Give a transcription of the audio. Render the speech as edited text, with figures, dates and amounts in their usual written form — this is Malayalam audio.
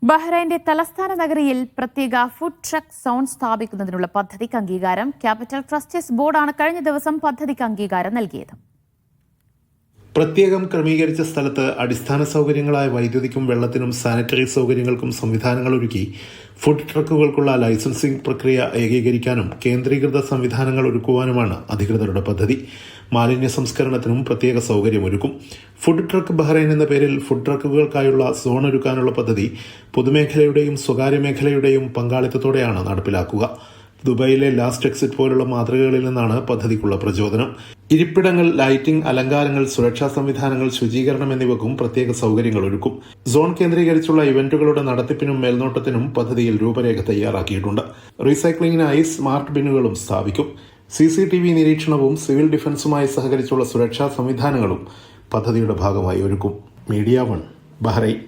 ബഹ്റൈന്റെ തലസ്ഥാന നഗരിയിൽ പ്രത്യേക ഫുഡ് ട്രക്ക് സോൺ സ്ഥാപിക്കുന്നതിനുള്ള പദ്ധതിക്ക് അംഗീകാരം. ക്യാപിറ്റൽ ട്രസ്റ്റേഴ്സ് ബോർഡാണ് കഴിഞ്ഞ ദിവസം പദ്ധതിക്ക് അംഗീകാരം നൽകിയത്. പ്രത്യേകം ക്രമീകരിച്ച സ്ഥലത്ത് അടിസ്ഥാന സൗകര്യങ്ങളായ വൈദ്യുതിക്കും വെള്ളത്തിനും സാനിറ്ററി സൗകര്യങ്ങൾക്കും സംവിധാനങ്ങൾ ഒരുക്കി ഫുഡ് ട്രക്കുകൾക്കുള്ള ലൈസൻസിംഗ് പ്രക്രിയ ഏകീകരിക്കാനും കേന്ദ്രീകൃത സംവിധാനങ്ങൾ ഒരുക്കുവാനുമാണ് അധികൃതരുടെ പദ്ധതി. മാലിന്യ സംസ്കരണത്തിനും പ്രത്യേക സൗകര്യമൊരുക്കും. ഫുഡ് ട്രക്ക് ബഹ്റൈൻ എന്ന പേരിൽ ഫുഡ് ട്രക്കുകൾക്കായുള്ള സോൺ ഒരുക്കാനുള്ള പദ്ധതി പൊതുമേഖലയുടെയും സ്വകാര്യ മേഖലയുടെയും പങ്കാളിത്തത്തോടെയാണ് നടപ്പിലാക്കുക. ദുബായിലെ ലാസ്റ്റ് എക്സിറ്റ് പോലുള്ള മാതൃകകളിൽ നിന്നാണ് പദ്ധതിക്കുള്ള പ്രചോദനം. ഇരിപ്പിടങ്ങൾ, ലൈറ്റിംഗ്, അലങ്കാരങ്ങൾ, സുരക്ഷാ സംവിധാനങ്ങൾ, ശുചീകരണം എന്നിവക്കും പ്രത്യേക സൗകര്യങ്ങൾ ഒരുക്കും. സോൺ കേന്ദ്രീകരിച്ചുള്ള ഇവന്റുകളുടെ നടത്തിപ്പിനും മേൽനോട്ടത്തിനും പദ്ധതിയിൽ രൂപരേഖ തയ്യാറാക്കിയിട്ടുണ്ട്. റീസൈക്ലിംഗിനായി സ്മാർട്ട് ബിന്നുകളും സ്ഥാപിക്കും. CCTV നിരീക്ഷണവും സിവിൽ ഡിഫൻസുമായി സഹകരിച്ചുള്ള സുരക്ഷാ സംവിധാനങ്ങളും പദ്ധതിയുടെ ഭാഗമായി ഒരുക്കും. Media 1, Bahrain.